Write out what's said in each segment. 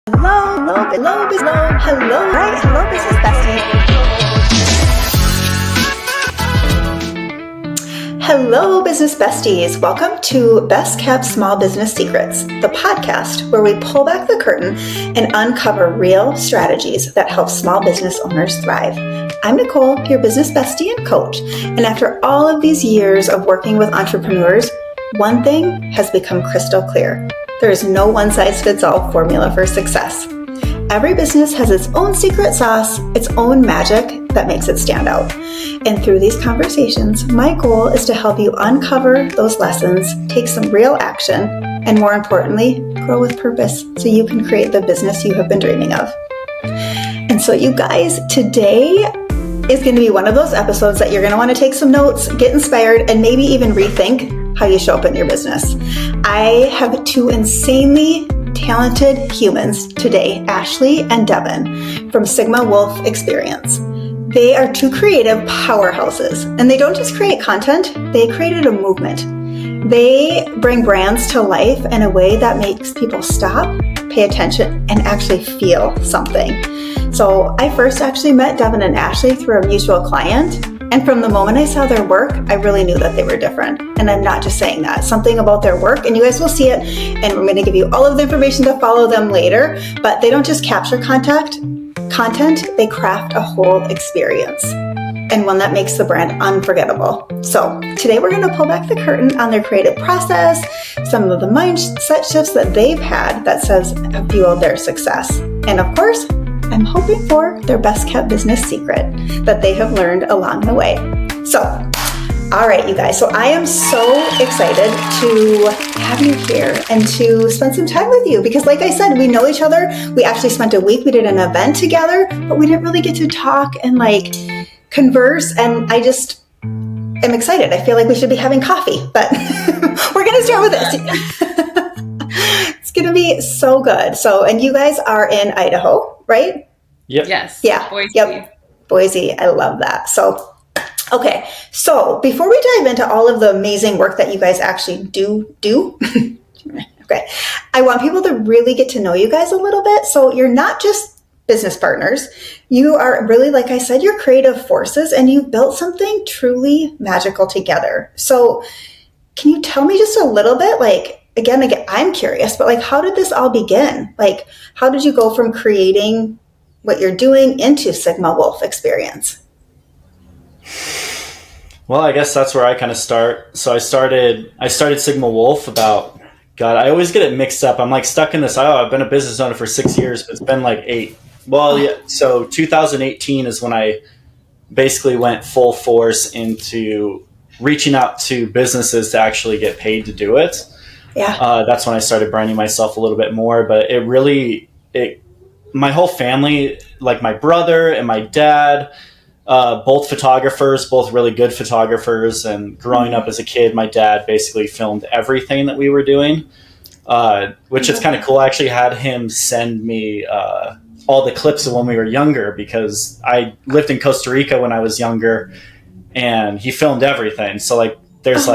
Hello, business besties. Hello, business besties. Welcome to Best Kept Small Business Secrets, the podcast where we pull back the curtain and uncover real strategies that help small business owners thrive. I'm Nicole, your business bestie and coach. And after all of these years of working with entrepreneurs, one thing has become crystal clear. There is no one-size-fits-all formula for success. Every business has its own secret sauce, its own magic that makes it stand out. And through these conversations, my goal is to help you uncover those lessons, take some real action, and more importantly, grow with purpose so you can create the business you have been dreaming of. And so you guys, today is going to be one of those episodes that you're going to want to take some notes, get inspired, and maybe even rethink how you show up in your business. I have two insanely talented humans today, Ashley and Devin from Sigma Wolf Experience. They are two creative powerhouses, and they don't just create content, they created a movement. They bring brands to life in a way that makes people stop, pay attention, and actually feel something. So I first actually met Devin and Ashley through a mutual client. And from the moment I saw their work, I really knew that they were different. And I'm not just saying that. Something about their work, and you guys will see it, and we're going to give you all of the information to follow them later, but they don't just capture content, they craft a whole experience, and one that makes the brand unforgettable. So today we're going to pull back the curtain on their creative process, some of the mindset shifts that they've had that have fueled their success. And of course, I'm hoping for their best kept business secret that they have learned along the way. So, all right, you guys. So I am so excited to have you here and to spend some time with you because like I said, we know each other. We actually spent a week, we did an event together, but we didn't really get to talk and converse. And I just am excited. I feel like we should be having coffee, but we're going to start with this. It's going to be so good. So, and you guys are in Idaho, right? Yep. Yes. Yeah. Boise. Yep. Boise. I love that. So, okay. So before we dive into all of the amazing work that you guys actually do, okay, I want people to really get to know you guys a little bit. So you're not just business partners. You are really, like I said, you're creative forces, and you've built something truly magical together. So can you tell me just a little bit, Again, I'm curious, but how did this all begin? How did you go from creating what you're doing into Sigma Wolf Experience? Well, I guess that's where I kind of start. So I started Sigma Wolf about, God, I always get it mixed up. I'm stuck in this, I've been a business owner for 6 years, but it's been 8. Well, yeah. So 2018 is when I basically went full force into reaching out to businesses to actually get paid to do it. Yeah. That's when I started branding myself a little bit more, but my whole family, my brother and my dad, both photographers, both really good photographers. And growing up as a kid, my dad basically filmed everything that we were doing, which is kind of cool. I actually had him send me all the clips of when we were younger because I lived in Costa Rica when I was younger, and he filmed everything. So there's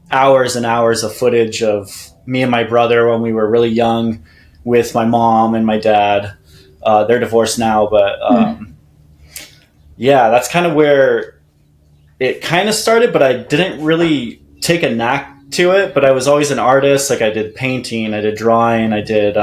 hours and hours of footage of me and my brother when we were really young with my mom and my dad. They're divorced now, but yeah, that's kind of where it kind of started, but I didn't really take a knack to it, but I was always an artist. I did painting, I did drawing, I did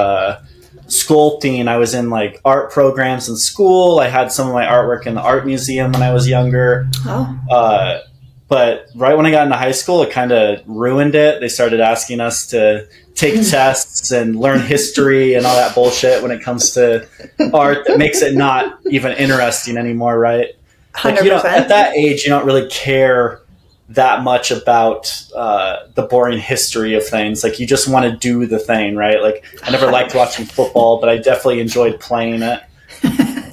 sculpting. I was in art programs in school. I had some of my artwork in the art museum when I was younger. Oh. But right when I got into high school, it kind of ruined it. They started asking us to take tests and learn history and all that bullshit when it comes to art that makes it not even interesting anymore, right? 100%. At that age, you don't really care that much about the boring history of things. You just want to do the thing, right? I never liked watching football, but I definitely enjoyed playing it.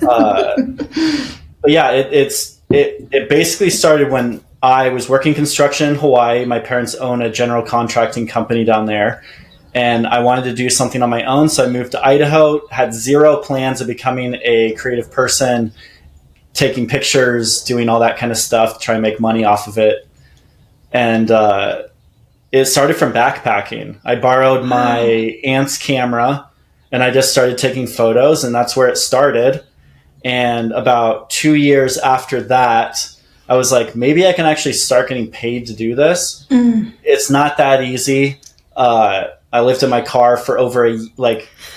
But yeah, it basically started when I was working construction in Hawaii. My parents own a general contracting company down there, and I wanted to do something on my own. So I moved to Idaho, had zero plans of becoming a creative person, taking pictures, doing all that kind of stuff, trying to make money off of it. And it started from backpacking. I borrowed my aunt's camera And I just started taking photos, and that's where it started. And about 2 years after that, I was like, maybe I can actually start getting paid to do this. It's not that easy. I lived in my car for over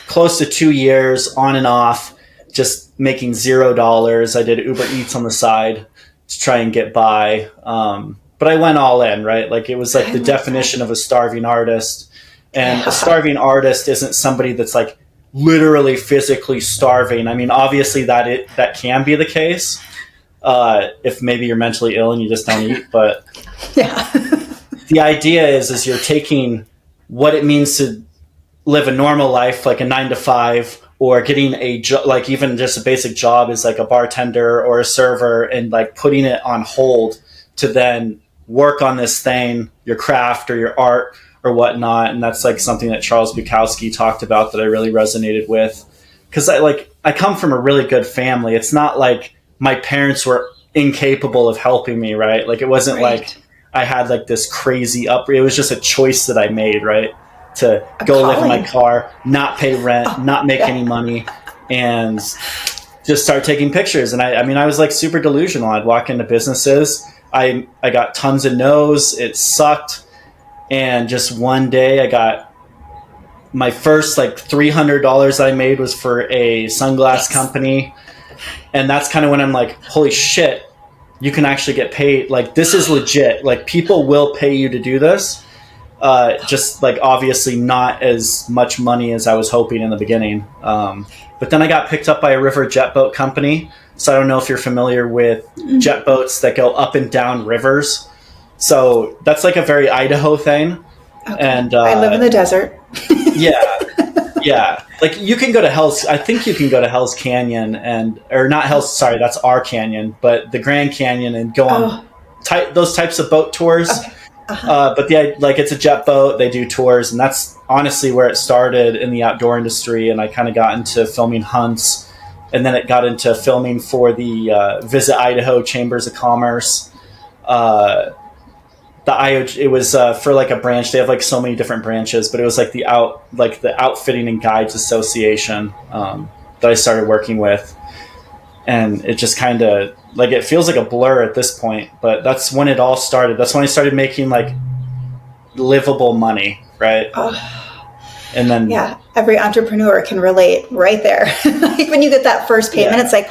close to 2 years on and off, just making $0. I did Uber Eats on the side to try and get by. But I went all in, right? Like it was like the definition of a starving artist. And a starving artist isn't somebody that's like literally physically starving. I mean, obviously that can be the case if maybe you're mentally ill and you just don't eat. But the idea is you're taking what it means to live a normal life, like a 9 to 5, or getting a job, like even just a basic job is like a bartender or a server, and like putting it on hold to then work on this thing, your craft or your art or whatnot. And that's like something that Charles Bukowski talked about that I really resonated with. Cause I come from a really good family. It's not like my parents were incapable of helping me, right? Like it wasn't like I had like this crazy upbringing. It was just a choice that I made, right? To go live in my car, not pay rent, not make any money, and just start taking pictures. And I mean, I was like super delusional. I'd walk into businesses. I got tons of no's. It sucked. And just one day I got my first like $300 I made was for a sunglass company. And that's kind of when I'm like, holy shit, you can actually get paid. Like this is legit. Like people will pay you to do this. Just like obviously not as much money as I was hoping in the beginning. But then I got picked up by a river jet boat company. So I don't know if you're familiar with jet boats that go up and down rivers. So that's like a very Idaho thing. Okay. And I live in the desert. Yeah. Like you can go to I think you can go to Hell's Canyon that's our canyon, but the Grand Canyon, and go on those types of boat tours. Okay. But it's a jet boat. They do tours, and that's honestly where it started in the outdoor industry. And I kind of got into filming hunts, and then it got into filming for the Visit Idaho Chambers of Commerce. It was for like a branch. They have like so many different branches, but it was like the Outfitting and Guides Association that I started working with, and it just kind of like it feels like a blur at this point. But that's when it all started. That's when I started making like livable money, right? And then every entrepreneur can relate right there. Like when you get that first payment, it's like,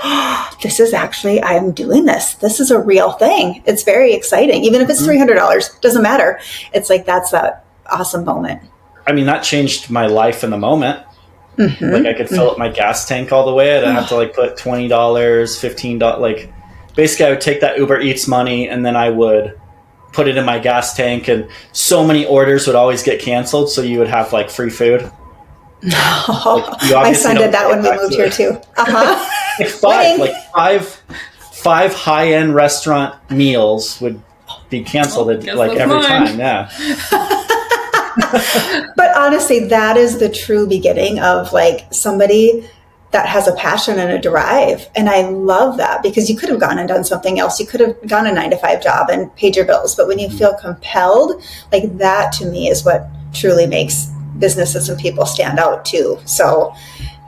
this is actually, I'm doing this. This is a real thing. It's very exciting. Even if it's $300, doesn't matter. It's like, that's that awesome moment. I mean, that changed my life in the moment. Like I could fill up my gas tank all the way. I didn't have to like put $20, $15. Like basically I would take that Uber Eats money and then I would put it in my gas tank, and so many orders would always get canceled. So you would have like free food. My son did that when we moved here too. Five high-end restaurant meals would be canceled every time. Yeah. But honestly, that is the true beginning of like somebody that has a passion and a drive. And I love that, because you could have gone and done something else. You could have gone a 9-to-5 job and paid your bills. But when you feel compelled, like that to me is what truly makes businesses and people stand out too. So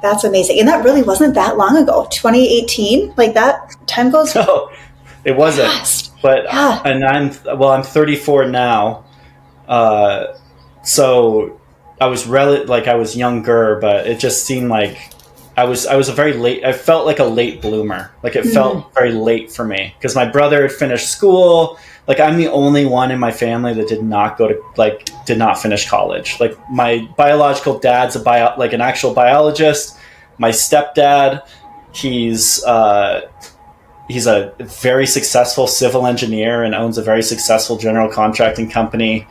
that's amazing. And that really wasn't that long ago. 2018, like that time goes. No, it wasn't. Fast. But and I'm 34 now. So I was I was younger, but it just seemed like I was a very late. I felt like a late bloomer. Like it felt very late for me, because my brother had finished school. Like I'm the only one in my family that did not finish college. Like my biological dad's an actual biologist. My stepdad, he's a very successful civil engineer and owns a very successful general contracting company.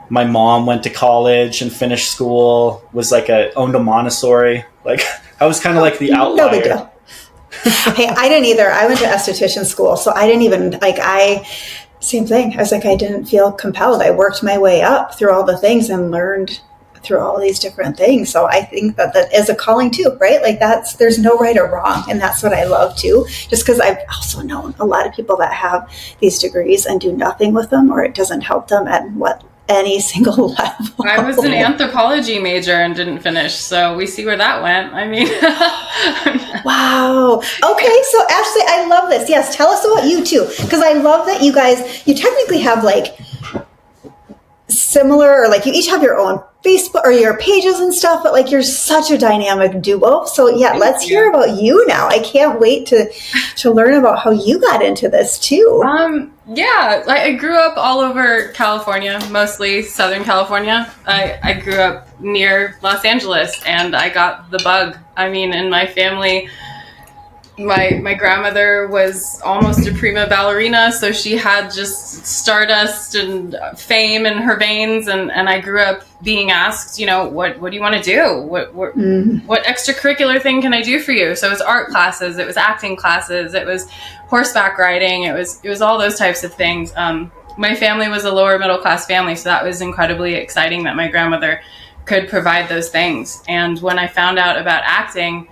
My mom went to college and finished school, owned a Montessori. Like I was kind of like the outlier. No big deal. Hey, I didn't either. I went to esthetician school, so I didn't even same thing. I was like, I didn't feel compelled. I worked my way up through all the things and learned through all these different things. So I think that is a calling too, right? Like there's no right or wrong. And that's what I love too, just because I've also known a lot of people that have these degrees and do nothing with them, or it doesn't help them any single level. I was an anthropology major and didn't finish, so we see where that went. I mean, wow. Okay, so Ashley, I love this. Yes, tell us about you too, because I love that you guys, you technically have like similar, or like you each have your own Facebook or your pages and stuff, but like you're such a dynamic duo. So yeah, let's hear about you now. I can't wait to learn about how you got into this too. Yeah, I grew up all over California, mostly Southern California. I grew up near Los Angeles, and I got the bug. I mean, in my family, my grandmother was almost a prima ballerina, so she had just stardust and fame in her veins, and I grew up being asked, you know, what do you want to do? What extracurricular thing can I do for you? So it was art classes, it was acting classes, it was horseback riding, it was all those types of things. My family was a lower middle class family, so that was incredibly exciting that my grandmother could provide those things. And when I found out about acting,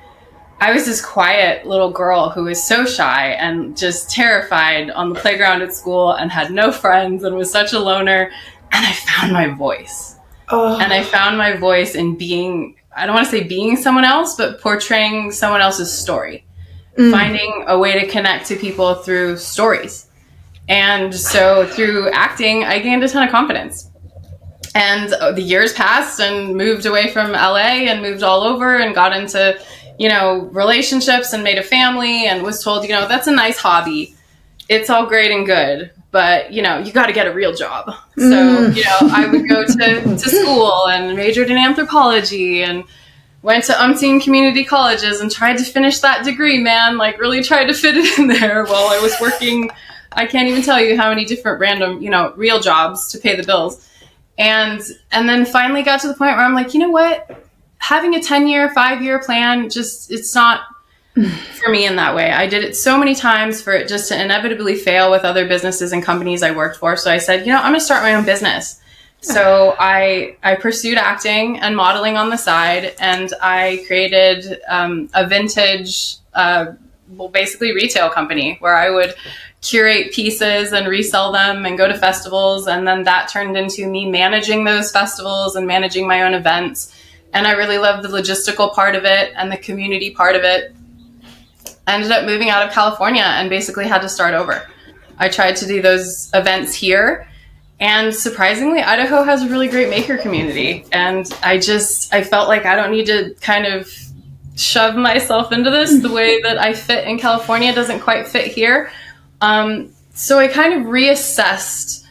I was this quiet little girl who was so shy and just terrified on the playground at school and had no friends and was such a loner. And I found my voice. And I found my voice in being, I don't want to say being someone else, but portraying someone else's story. Finding a way to connect to people through stories. And so through acting, I gained a ton of confidence. And the years passed and moved away from LA and moved all over and got into, you know, relationships and made a family and was told, you know, that's a nice hobby. It's all great and good, but, you know, you got to get a real job. So, you know, I would go to school and majored in anthropology and went to umpteen community colleges and tried to finish that degree, man, like really tried to fit it in there while I was working. I can't even tell you how many different random, you know, real jobs to pay the bills. And then finally got to the point where I'm like, you know what? Having a 10-year, 5-year plan, just, it's not for me in that way. I did it so many times for it just to inevitably fail with other businesses and companies I worked for. So I said, you know, I'm going to start my own business. So I pursued acting and modeling on the side, and I created a vintage, basically retail company where I would curate pieces and resell them and go to festivals. And then that turned into me managing those festivals and managing my own events. And I really loved the logistical part of it and the community part of it. I ended up moving out of California and basically had to start over. I tried to do those events here. And surprisingly, Idaho has a really great maker community. And I felt like I don't need to kind of shove myself into this. The way that I fit in California doesn't quite fit here. So I kind of reassessed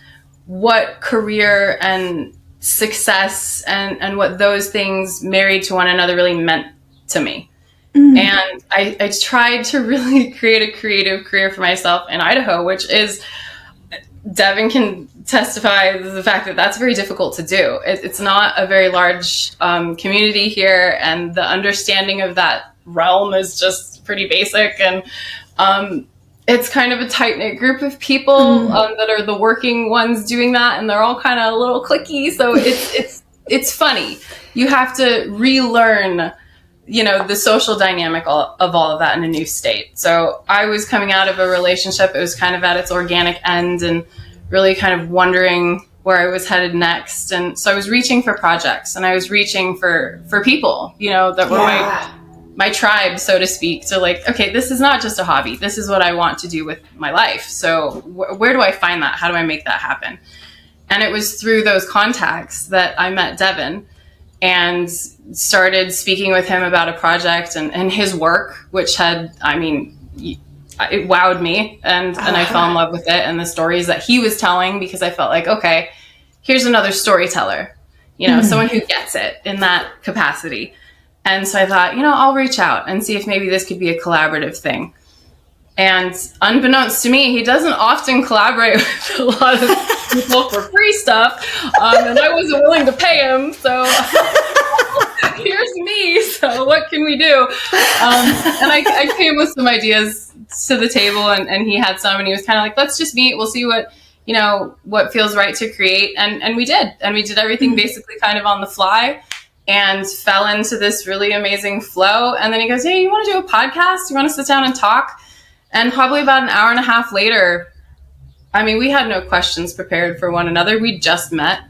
what career and success and what those things married to one another really meant to me. And I tried to really create a creative career for myself in Idaho, which is, Devin can testify the fact that that's very difficult to do. It's not a very large community here, and the understanding of that realm is just pretty basic. And it's kind of a tight-knit group of people that are the working ones doing that, and they're all kind of a little cliquey. So it's funny. You have to relearn, you know, the social dynamic of all of that in a new state. So I was coming out of a relationship. It was kind of at its organic end and really kind of wondering where I was headed next. And so I was reaching for projects, and I was reaching for people, you know, that were my tribe, so to speak. So like, okay, this is not just a hobby. This is what I want to do with my life. So where do I find that? How do I make that happen? And it was through those contacts that I met Devin and started speaking with him about a project and his work, which had, I mean, it wowed me, and I fell in love with it and the stories that he was telling, because I felt like, okay, here's another storyteller, you know, someone who gets it in that capacity. And so I thought, you know, I'll reach out and see if maybe this could be a collaborative thing. And unbeknownst to me, he doesn't often collaborate with a lot of people for free stuff. And I wasn't willing to pay him. So here's me. So what can we do? And I came with some ideas to the table, and he had some, and he was kind of like, let's just meet. We'll see what, you know, what feels right to create. And we did. And we did everything basically kind of on the fly, and fell into this really amazing flow. And then he goes, hey, you want to do a podcast? You want to sit down and talk? And probably about an hour and a half later, I mean, we had no questions prepared for one another. We just met.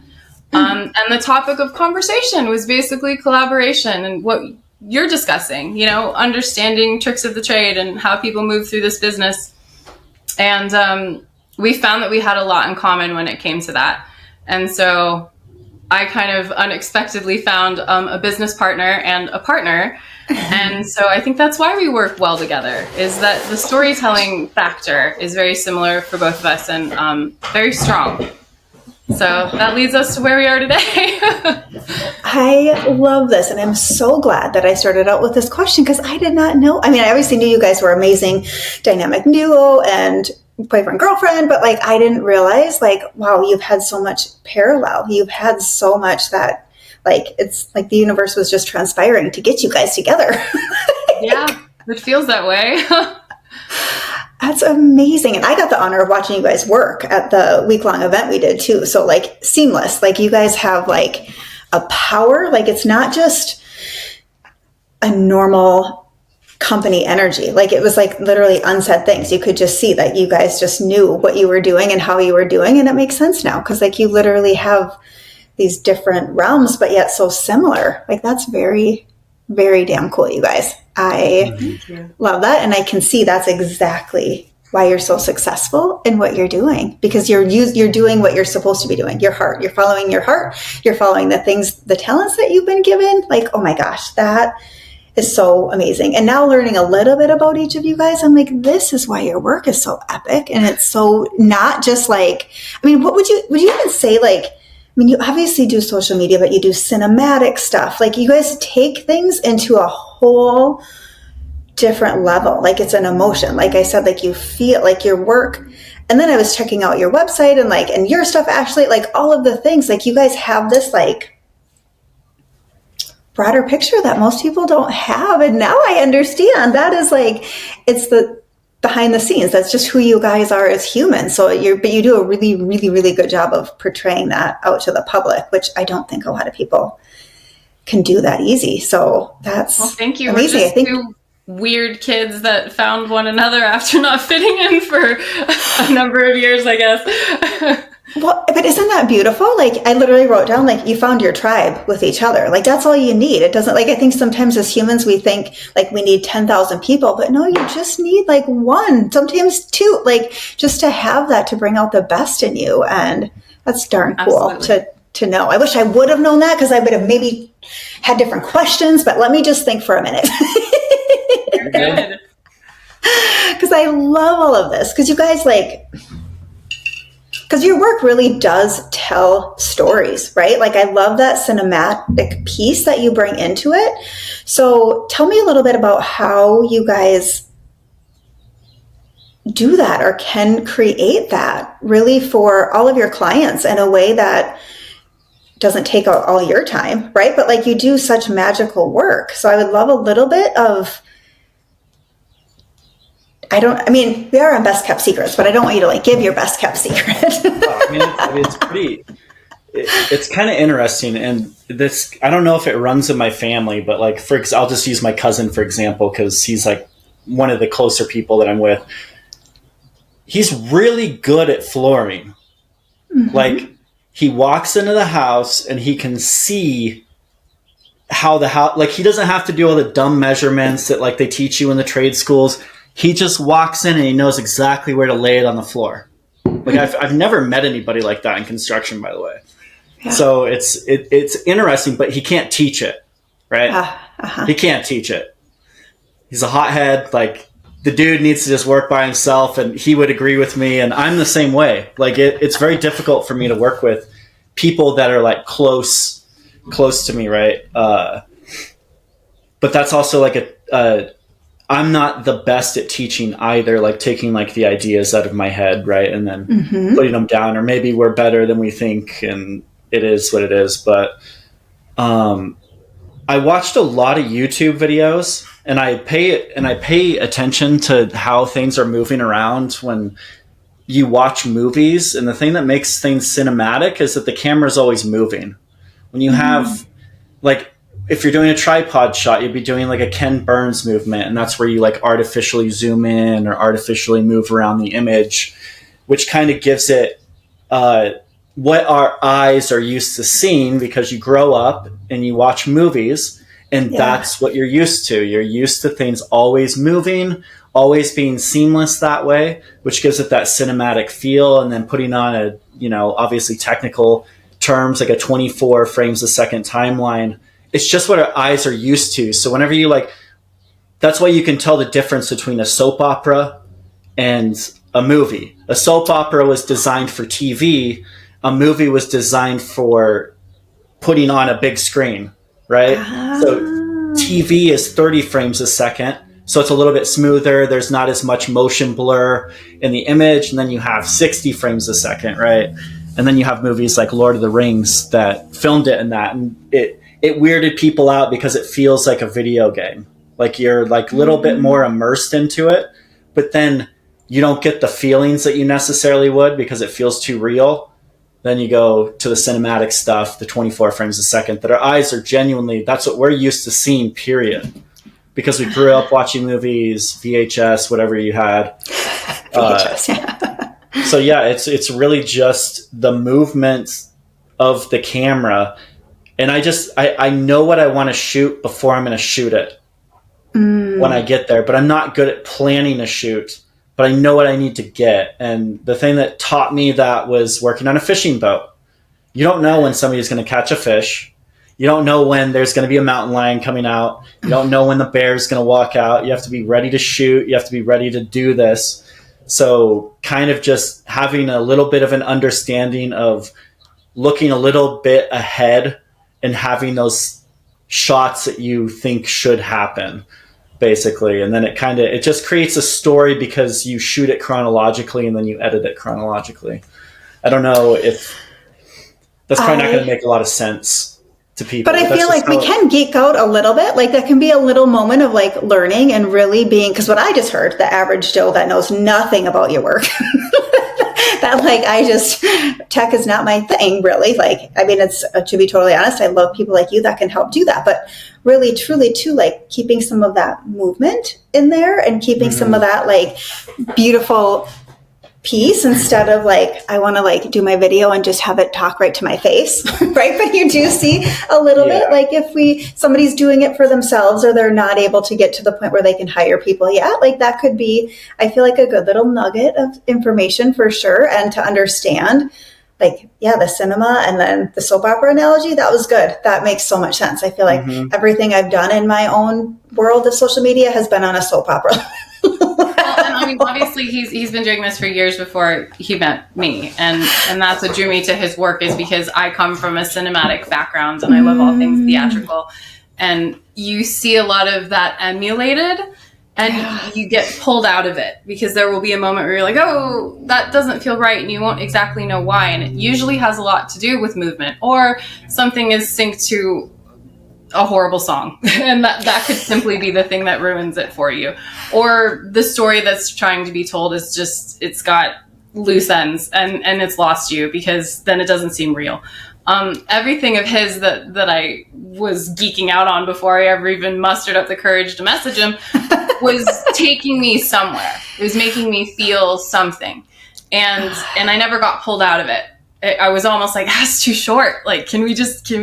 And the topic of conversation was basically collaboration and what you're discussing, you know, understanding tricks of the trade and how people move through this business. And we found that we had a lot in common when it came to that. And so I kind of unexpectedly found a business partner and a partner. And so I think that's why we work well together, is that the storytelling factor is very similar for both of us and very strong. So that leads us to where we are today. I love this. And I'm so glad that I started out with this question because I did not know. I mean, I obviously knew you guys were amazing dynamic duo and boyfriend, girlfriend, but like, I didn't realize like, wow, you've had so much parallel. You've had so much that like, it's like the universe was just transpiring to get you guys together. Yeah, it feels that way. That's amazing. And I got the honor of watching you guys work at the week-long event we did too. So like seamless, like you guys have like a power, like it's not just a normal company energy. Like it was like literally unsaid things. You could just see that you guys just knew what you were doing and how you were doing. And it makes sense now because like you literally have these different realms, but yet so similar. Like that's very, very damn cool, you guys. I love that. And I can see that's exactly why you're so successful in what you're doing, because you're doing what you're supposed to be doing. Your heart, you're following your heart. You're following the things, the talents that you've been given. Like, oh my gosh, that is so amazing. And now learning a little bit about each of you guys, I'm like, this is why your work is so epic. And it's so not just like, I mean, what would you even say? Like, I mean, you obviously do social media, but you do cinematic stuff. Like you guys take things into a whole different level. Like it's an emotion. Like I said, like you feel like your work. And then I was checking out your website and like, and your stuff, Ashley, like all of the things, like you guys have this like broader picture that most people don't have. And now I understand that is like, it's the behind the scenes. That's just who you guys are as humans. So but you do a really, really, really good job of portraying that out to the public, which I don't think a lot of people can do that easy. So that's thank you. Amazing. We're just two weird kids that found one another after not fitting in for a number of years, I guess. Well, but isn't that beautiful? Like I literally wrote down, like you found your tribe with each other. Like that's all you need. It doesn't like, I think sometimes as humans, we think like we need 10,000 people, but no, you just need like one, sometimes two, like just to have that to bring out the best in you. And that's darn cool to know. I wish I would have known that because I would have maybe had different questions, but let me just think for a minute. You're good. Because I love all of this. Because you guys because your work really does tell stories, right? Like I love that cinematic piece that you bring into it. So tell me a little bit about how you guys do that or can create that really for all of your clients in a way that doesn't take all your time, right? But like you do such magical work. So I would love a little bit of, we are on Best Kept Secrets, but I don't want you to like give your best kept secret. It's kind of interesting. And this, I don't know if it runs in my family, but like, I'll just use my cousin, for example, because he's like one of the closer people that I'm with. He's really good at flooring. Mm-hmm. Like he walks into the house and he can see how the house, like he doesn't have to do all the dumb measurements that like they teach you in the trade schools. He just walks in and he knows exactly where to lay it on the floor. Like I've never met anybody like that in construction, by the way. Yeah. So it's interesting, but he can't teach it, right? Uh-huh. He can't teach it. He's a hothead. Like the dude needs to just work by himself, and he would agree with me. And I'm the same way. Like it's very difficult for me to work with people that are like close to me, right? But that's also like I'm not the best at teaching either, like taking like the ideas out of my head, right? And then putting them down, or maybe we're better than we think and it is what it is. But I watched a lot of YouTube videos and I pay attention to how things are moving around when you watch movies. And the thing that makes things cinematic is that the camera is always moving. When you have like, if you're doing a tripod shot, you'd be doing like a Ken Burns movement, and that's where you like artificially zoom in or artificially move around the image, which kind of gives it what our eyes are used to seeing, because you grow up and you watch movies, and that's what you're used to. You're used to things always moving, always being seamless that way, which gives it that cinematic feel. And then putting on a, obviously technical terms, like a 24 frames a second timeline. It's just what our eyes are used to. So whenever you that's why you can tell the difference between a soap opera and a movie. A soap opera was designed for TV. A movie was designed for putting on a big screen, right? So TV is 30 frames a second. So it's a little bit smoother. There's not as much motion blur in the image. And then you have 60 frames a second, right? And then you have movies like Lord of the Rings that filmed it in that. And it weirded people out because it feels like a video game. Like you're like a little bit more immersed into it, but then you don't get the feelings that you necessarily would because it feels too real. Then you go to the cinematic stuff, the 24 frames a second, that our eyes are genuinely, that's what we're used to seeing, period. Because we grew up watching movies, VHS, whatever you had. VHS, yeah. So yeah, it's really just the movement of the camera. And I know what I want to shoot before I'm going to shoot it when I get there. But I'm not good at planning a shoot. But I know what I need to get. And the thing that taught me that was working on a fishing boat. You don't know when somebody's going to catch a fish. You don't know when there's going to be a mountain lion coming out. You don't know when the bear's going to walk out. You have to be ready to shoot. You have to be ready to do this. So kind of just having a little bit of an understanding of looking a little bit ahead and having those shots that you think should happen, basically. And then it just creates a story because you shoot it chronologically and then you edit it chronologically. I don't know if that's probably not going to make a lot of sense to people. But I feel like we can geek out a little bit. Like that can be a little moment of like learning and really being, because what I just heard, the average Joe that knows nothing about your work, that like tech is not my thing really. Like, I mean, it's to be totally honest, I love people like you that can help do that. But really, truly too, like keeping some of that movement in there and keeping some of that like beautiful piece instead of like, I want to like do my video and just have it talk right to my face, right? But you do see a little bit, like if somebody's doing it for themselves or they're not able to get to the point where they can hire people yet, like that could be, I feel like a good little nugget of information for sure. And to understand like, the cinema and then the soap opera analogy, that was good. That makes so much sense. I feel like everything I've done in my own world of social media has been on a soap opera. And I mean, obviously, he's been doing this for years before he met me, and that's what drew me to his work is because I come from a cinematic background and I love all things theatrical, and you see a lot of that emulated, and you get pulled out of it because there will be a moment where you're like, oh, that doesn't feel right, and you won't exactly know why, and it usually has a lot to do with movement or something is synced to a horrible song and that could simply be the thing that ruins it for you, or the story that's trying to be told is just it's got loose ends and it's lost you because then it doesn't seem real. Everything of his that I was geeking out on before I ever even mustered up the courage to message him was taking me somewhere. It was making me feel something, and I never got pulled out of it. I was almost like, that's too short. Like, can we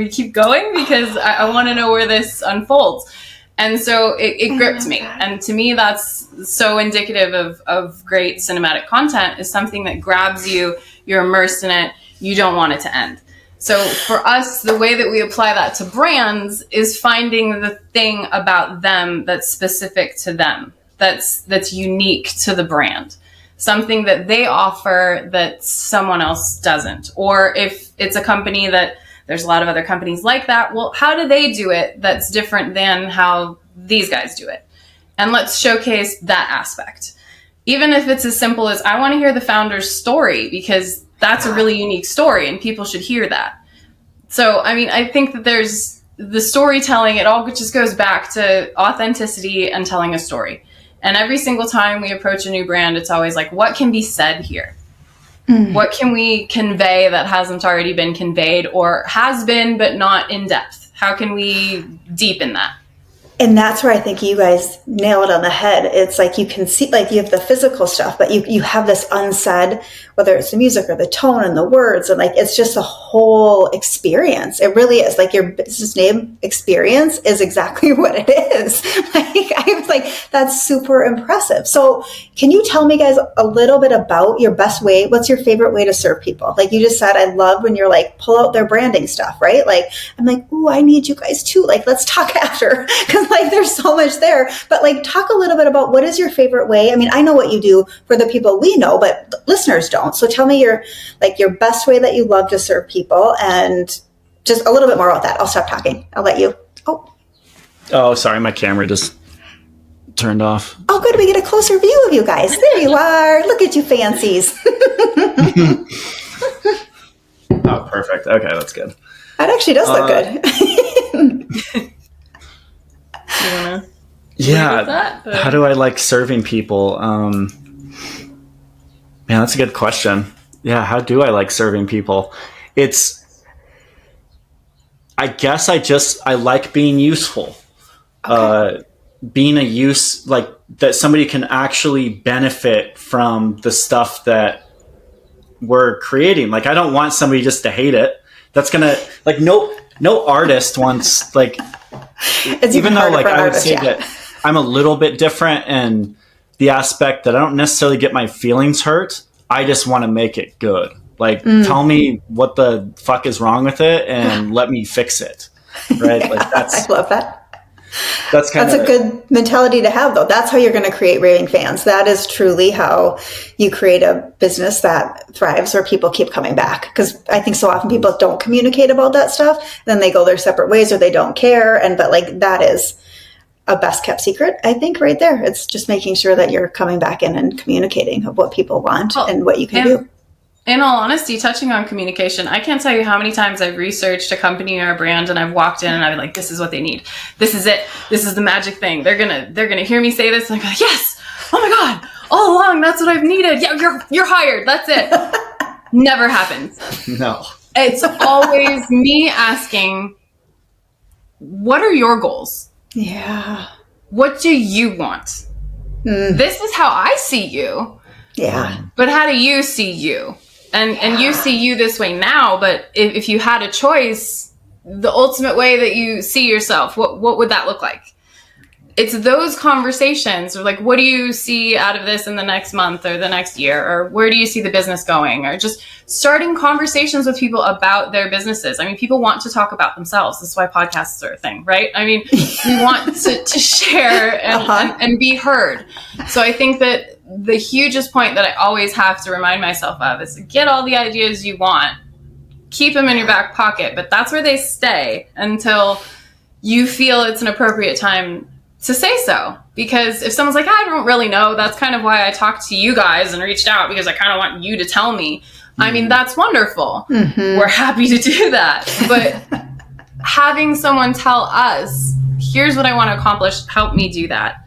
keep going? Because I want to know where this unfolds. And so it gripped me. And to me, that's so indicative of great cinematic content is something that grabs you, you're immersed in it, you don't want it to end. So for us, the way that we apply that to brands is finding the thing about them that's specific to them, that's unique to the brand. Something that they offer that someone else doesn't. Or if it's a company that there's a lot of other companies like that, well, how do they do it that's different than how these guys do it? And let's showcase that aspect. Even if it's as simple as, I want to hear the founder's story because that's a really unique story and people should hear that. So, I mean, I think that there's the storytelling, it all just goes back to authenticity and telling a story. And every single time we approach a new brand, it's always like, what can be said here? What can we convey that hasn't already been conveyed or has been, but not in depth? How can we deepen that? And that's where I think you guys nail it on the head. It's like you can see, like you have the physical stuff, but you have this unsaid, whether it's the music or the tone and the words, and like it's just a whole experience. It really is. Like your business name experience is exactly what it is. Like I was like, that's super impressive. So can you tell me guys a little bit about your best way? What's your favorite way to serve people? Like you just said, I love when you're like, pull out their branding stuff, right? Like I'm like, ooh, I need you guys too. Like let's talk after. Like there's so much there, but like talk a little bit about what is your favorite way. I mean, I know what you do for the people we know, but listeners don't. So tell me your best way that you love to serve people, and just a little bit more about that. I'll stop talking. I'll let you. Oh, sorry. My camera just turned off. Oh, good. We get a closer view of you guys. There you are. Look at you fancies. Oh, perfect. Okay. That's good. That actually does look good. Yeah. How do I like serving people? Man, that's a good question. Yeah. How do I like serving people? I guess I like being useful. Okay. Being a use, like that somebody can actually benefit from the stuff that we're creating. Like, I don't want somebody just to hate it. That's gonna, like, no artist wants, like, even though like I would say that I'm a little bit different in the aspect that I don't necessarily get my feelings hurt. I just want to make it good. Like, tell me what the fuck is wrong with it and let me fix it. Right? Yeah, like I love that. That's a good mentality to have, though. That's how you're going to create raving fans. That is truly how you create a business that thrives, where people keep coming back. Because I think so often people don't communicate about that stuff. Then they go their separate ways, or they don't care. But like that is a best kept secret, I think, right there. It's just making sure that you're coming back in and communicating of what people want and what you can do. In all honesty, touching on communication, I can't tell you how many times I've researched a company or a brand, and I've walked in and I've been like, this is what they need. This is it. This is the magic thing. They're gonna hear me say this and I'm like, yes, oh my God, all along that's what I've needed. Yeah, you're hired. That's it. Never happens. No. It's always me asking, what are your goals? Yeah. What do you want? This is how I see you. Yeah. But how do you see you? And you see you this way now, but if you had a choice, the ultimate way that you see yourself, what would that look like? It's those conversations, or like, what do you see out of this in the next month or the next year? Or where do you see the business going? Or just starting conversations with people about their businesses. I mean, people want to talk about themselves. This is why podcasts are a thing, right? I mean, we want to share and be heard. So I think that the hugest point that I always have to remind myself of is get all the ideas you want, keep them in your back pocket, but that's where they stay until you feel it's an appropriate time to say so. Because if someone's like, I don't really know, that's kind of why I talked to you guys and reached out, because I kind of want you to tell me. I mean, that's wonderful. We're happy to do that. But having someone tell us, here's what I want to accomplish, help me do that.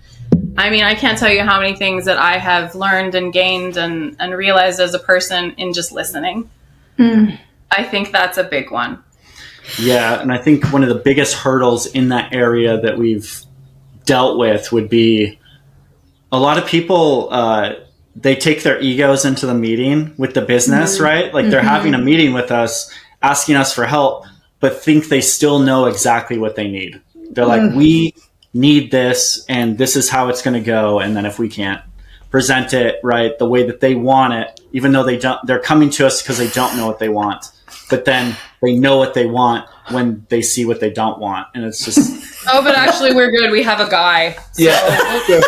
I mean, I can't tell you how many things that I have learned and gained and realized as a person in just listening. I think that's a big one. Yeah, and I think one of the biggest hurdles in that area that we've dealt with would be a lot of people, they take their egos into the meeting with the business, right? Like they're having a meeting with us, asking us for help, but think they still know exactly what they need. They're like, we need this, and this is how it's going to go. And then if we can't present it right the way that they want it, even though they're coming to us because they don't know what they want, but then they know what they want when they see what they don't want. And it's just, oh, but actually we're good. We have a guy. So yeah.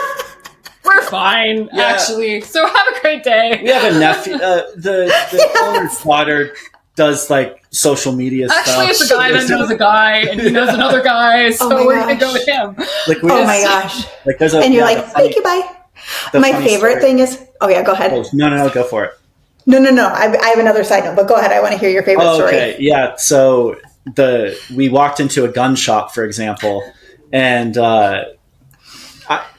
We're fine, actually. So have a great day. We have a nephew. The owner's daughter does like social media stuff. Actually, it's a guy that knows a guy, and he knows another guy, so we're gonna go with him. Like, my gosh! Like, there's and you're like, thank you, bye. My favorite thing is, go ahead. Oh, no, go for it. No. I have another side note, but go ahead. I want to hear your favorite story. Okay, yeah. So we walked into a gun shop, for example, and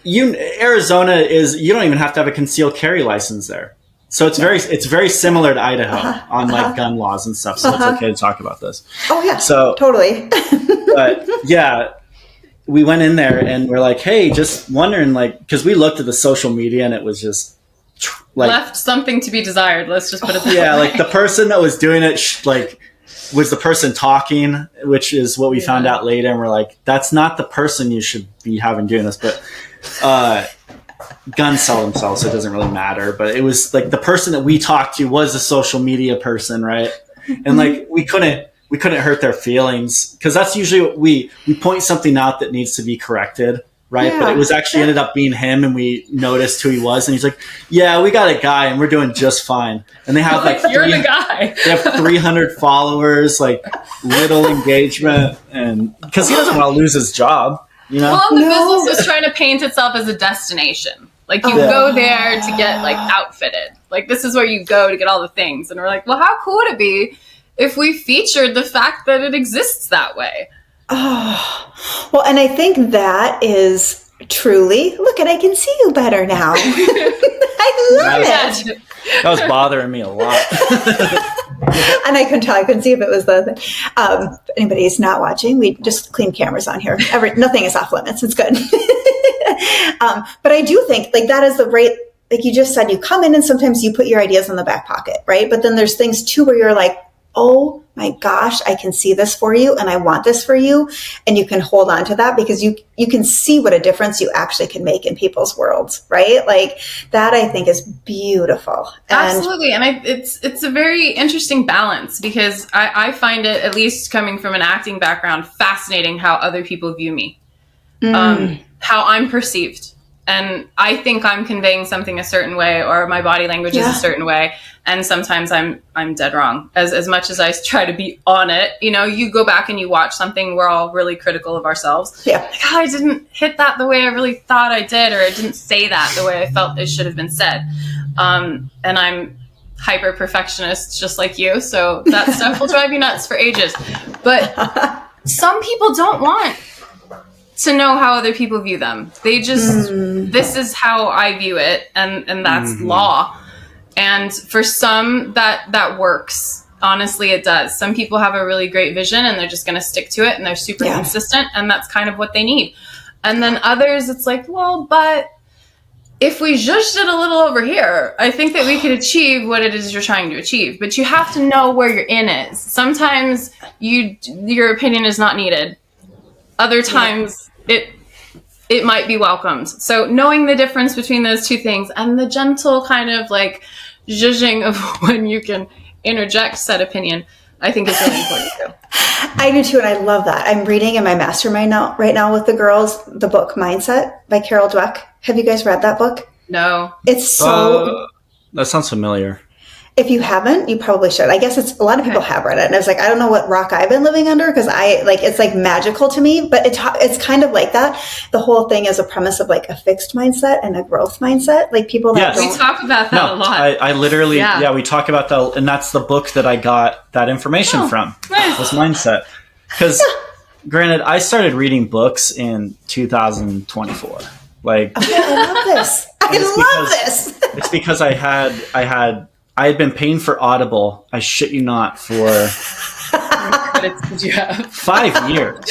Arizona is, you don't even have to have a concealed carry license there. So it's very similar to Idaho on like gun laws and stuff. So it's okay to talk about this. Oh yeah. So totally. But yeah, we went in there and we're like, hey, just wondering, like, because we looked at the social media and it was just like left something to be desired. Let's just put it that yeah, way. like the person that was doing it, was the person talking, which is what we found out later. And we're like, that's not the person you should be having doing this. But guns sell themselves, so it doesn't really matter. But it was like the person that we talked to was a social media person, right? And like we couldn't hurt their feelings, because that's usually what we point something out that needs to be corrected, right? But it was actually ended up being him, and we noticed who he was, and he's like, yeah, we got a guy and we're doing just fine. And they have like you're the guy. They have 300 followers, like little engagement, and because he doesn't want to lose his job, you know? Well, the business was trying to paint itself as a destination. Like you go there to get like outfitted. Like this is where you go to get all the things. And we're like, well, how cool would it be if we featured the fact that it exists that way? Oh, well, and I think that is truly, look, and I can see you better now. I love it. That was bothering me a lot. And I couldn't tell. I couldn't see if it was the thing. If anybody's not watching, we just clean cameras on here. Nothing is off limits. It's good. But I do think like that is the right, like you just said, you come in and sometimes you put your ideas in the back pocket, right? But then there's things too where you're like, oh my gosh, I can see this for you and I want this for you. And you can hold on to that because you can see what a difference you actually can make in people's worlds, right? Like that I think is beautiful. Absolutely. And it's a very interesting balance because I find it, at least coming from an acting background, fascinating how other people view me, how I'm perceived. And I think I'm conveying something a certain way, or my body language is a certain way. And sometimes I'm dead wrong. As much as I try to be on it, you know, you go back and you watch something, we're all really critical of ourselves. Yeah. Like, oh, I didn't hit that the way I really thought I did, or I didn't say that the way I felt it should have been said. And I'm hyper perfectionist, just like you. So that stuff will drive you nuts for ages. But some people don't want to know how other people view them. They just, this is how I view it. And that's law. And for some that works. Honestly, it does. Some people have a really great vision and they're just going to stick to it and they're super consistent and that's kind of what they need. And then others, it's like, well, but if we just did a little over here, I think that we could achieve what it is you're trying to achieve. But you have to know where your in is. Sometimes your opinion is not needed. Other times it might be welcomed. So knowing the difference between those two things and the gentle kind of like zhuzhing of when you can interject said opinion, I think is really important too. I do too, and I love that. I'm reading in my mastermind right now with the girls the book Mindset by Carol Dweck. Have you guys read that book? No. It's so... that sounds familiar. If you haven't, you probably should. I guess a lot of people have read it. And I was like, I don't know what rock I've been living under because it's like magical to me, but it's kind of like that. The whole thing is a premise of like a fixed mindset and a growth mindset. Like people that we talk about that a lot. I literally, we talk about that. And that's the book that I got that information from. Nice. Was Mindset. Because granted, I started reading books in 2024. Like, okay, I love this. I love this. It's because I had been paying for Audible, I shit you not, for How many credits did you have? 5 years.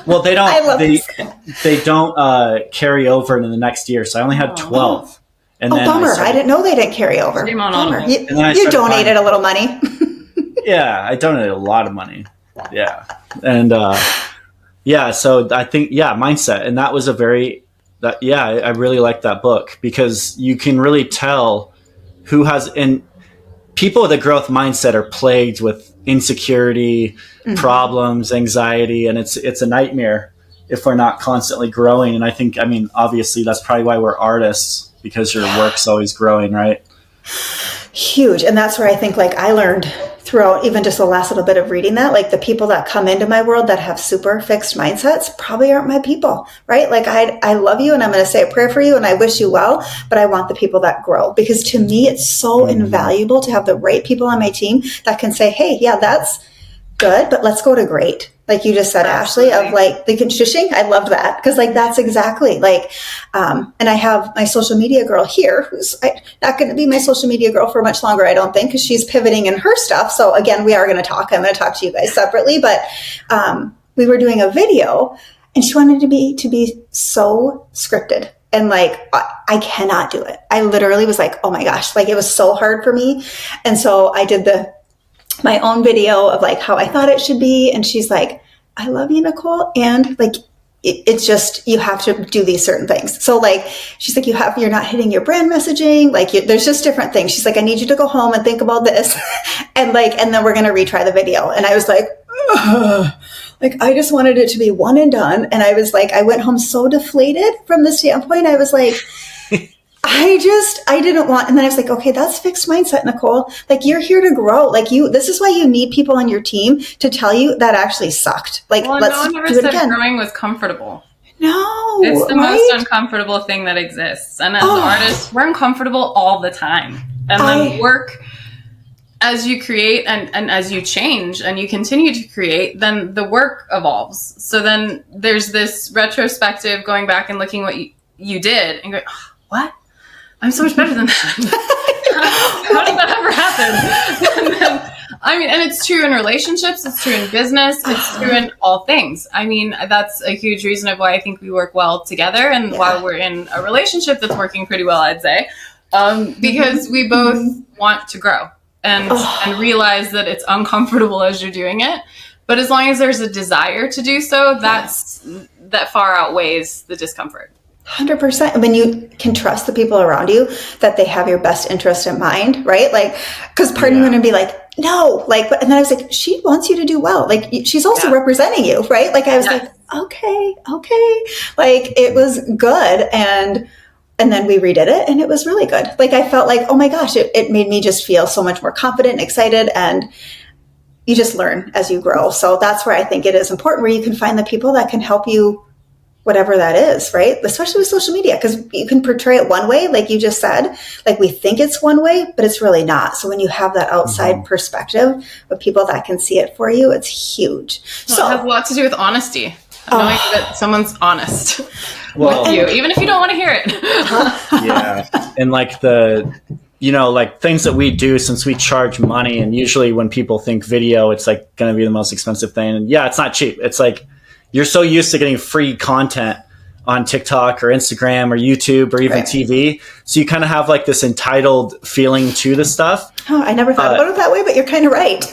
Well, they don't carry over into the next year, so I only had 12. And then bummer! I didn't know they didn't carry over. Shame on Audible. You donated a little money. Yeah, I donated a lot of money. Yeah, and so I think Mindset, and that was I really like that book because you can really tell who has and people with a growth mindset are plagued with insecurity, problems, anxiety, and it's a nightmare if we're not constantly growing. And I think, obviously that's probably why we're artists, because your work's always growing, right? Huge. And that's where I think like I learned throughout even just the last little bit of reading that, like the people that come into my world that have super fixed mindsets probably aren't my people, right? Like I love you and I'm going to say a prayer for you and I wish you well, but I want the people that grow, because to me, it's so invaluable to have the right people on my team that can say, hey, yeah, that's good, but let's go to great. Like you just said, Ashley, of like the shushing. I loved that because like that's exactly like, and I have my social media girl here who's not going to be my social media girl for much longer, I don't think, because she's pivoting in her stuff. So again, we are going to talk. I'm going to talk to you guys separately, but we were doing a video And she wanted to be so scripted. And like, I cannot do it. I literally was like, oh my gosh, like it was so hard for me. And so I did my own video of like how I thought it should be. And she's like, I love you, Nicole. And like, it's just, you have to do these certain things. So like, she's like, you're not hitting your brand messaging. Like there's just different things. She's like, I need you to go home and think about this. And then we're going to retry the video. And I was like, ugh. Like, I just wanted it to be one and done. And I was like, I went home so deflated from the standpoint. I was like, I didn't want, and then I was like, okay, that's fixed mindset, Nicole. Like, you're here to grow. Like this is why you need people on your team to tell you that actually sucked. Like, well, let's no one ever do it said again. growing was comfortable. No. It's the right? most uncomfortable thing that exists. And as artists, we're uncomfortable all the time. And then work as you create and as you change and you continue to create, then the work evolves. So then there's this retrospective going back and looking what you did and going, oh, what? I'm so much better than that. How did that ever happen? And it's true in relationships, it's true in business, it's true in all things. I mean, that's a huge reason of why I think we work well together and why we're in a relationship that's working pretty well, I'd say. Because we both want to grow and realize that it's uncomfortable as you're doing it. But as long as there's a desire to do so, that far outweighs the discomfort. 100%. When you can trust the people around you that they have your best interest in mind, right? Like, because part of me would be like, no, like, and then I was like, she wants you to do well. Like, she's also representing you, right? Like, I was like, okay. Like, it was good. And then we redid it and it was really good. Like, I felt like, oh my gosh, it made me just feel so much more confident and excited. And you just learn as you grow. So that's where I think it is important, where you can find the people that can help you, whatever that is, right? Especially with social media, because you can portray it one way, like you just said, like we think it's one way, but it's really not. So when you have that outside perspective of people that can see it for you, it's huge. Well, so it has a lot to do with honesty. Knowing that someone's honest with you, even if you don't want to hear it. Yeah. And like like things that we do, since we charge money, and usually when people think video, it's like going to be the most expensive thing. And it's not cheap. It's like, you're so used to getting free content on TikTok or Instagram or YouTube or even TV. So you kind of have like this entitled feeling to the stuff. Oh, I never thought about it that way, but you're kind of right.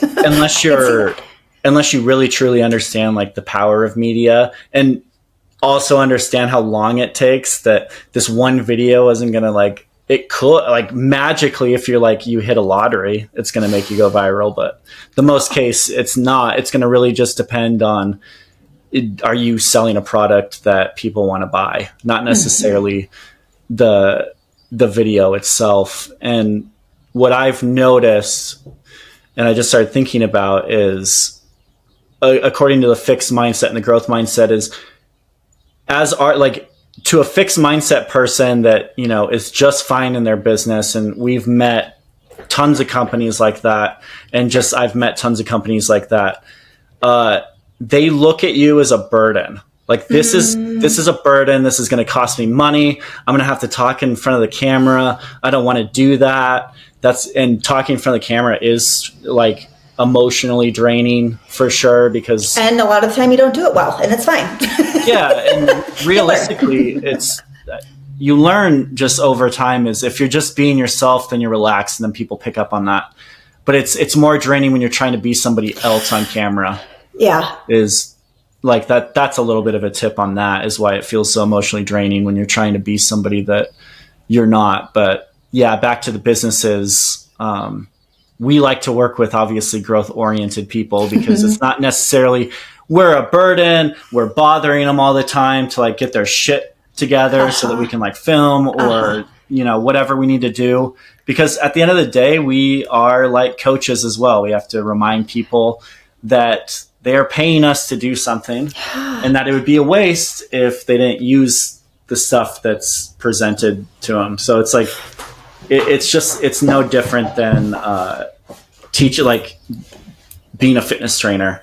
unless you really truly understand like the power of media and also understand how long it takes, that this one video isn't going to like, it could like magically, if you're like, you hit a lottery, it's going to make you go viral. But the most case, it's not. It's going to really just depend on, are you selling a product that people want to buy, not necessarily the video itself. And what I've noticed, and I just started thinking about, is according to the fixed mindset and the growth mindset, is as art, like to a fixed mindset person that, is just fine in their business. And we've met tons of companies like that. And I've met tons of companies like that. They look at you as a burden. Like this is a burden. This is going to cost me money. I'm going to have to talk in front of the camera. I don't want to do that. And talking in front of the camera is like emotionally draining for sure, and a lot of the time you don't do it well, and it's fine. And realistically, you learn just over time, is if you're just being yourself, then you're relaxed, and then people pick up on that. But it's more draining when you're trying to be somebody else on camera. Is like that. That's a little bit of a tip on that, is why it feels so emotionally draining when you're trying to be somebody that you're not. But back to the businesses. We like to work with obviously growth oriented people, because it's not necessarily we're a burden. We're bothering them all the time to like get their shit together so that we can like film or, whatever we need to do. Because at the end of the day, we are like coaches as well. We have to remind people that they are paying us to do something, and that it would be a waste if they didn't use the stuff that's presented to them. So it's like, it's no different than like being a fitness trainer.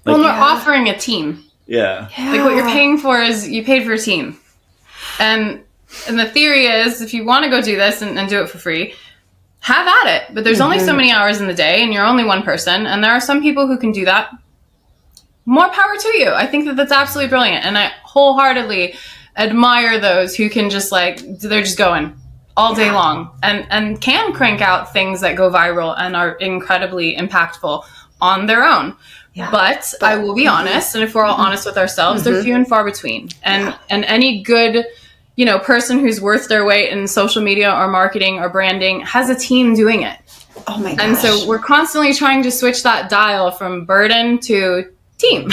Like, we're offering a team. Yeah. Like what you're paying for is you paid for a team. And the theory is, if you want to go do this and do it for free, have at it. But there's only so many hours in the day, and you're only one person. And there are some people who can do that more power to you. I think that that's absolutely brilliant. And I wholeheartedly admire those who can just they're just going all day long and can crank out things that go viral and are incredibly impactful on their own. Yeah. But I will be honest, and if we're all honest with ourselves, they're few and far between. And any good, person who's worth their weight in social media or marketing or branding has a team doing it. Oh my gosh. And so we're constantly trying to switch that dial from burden to team.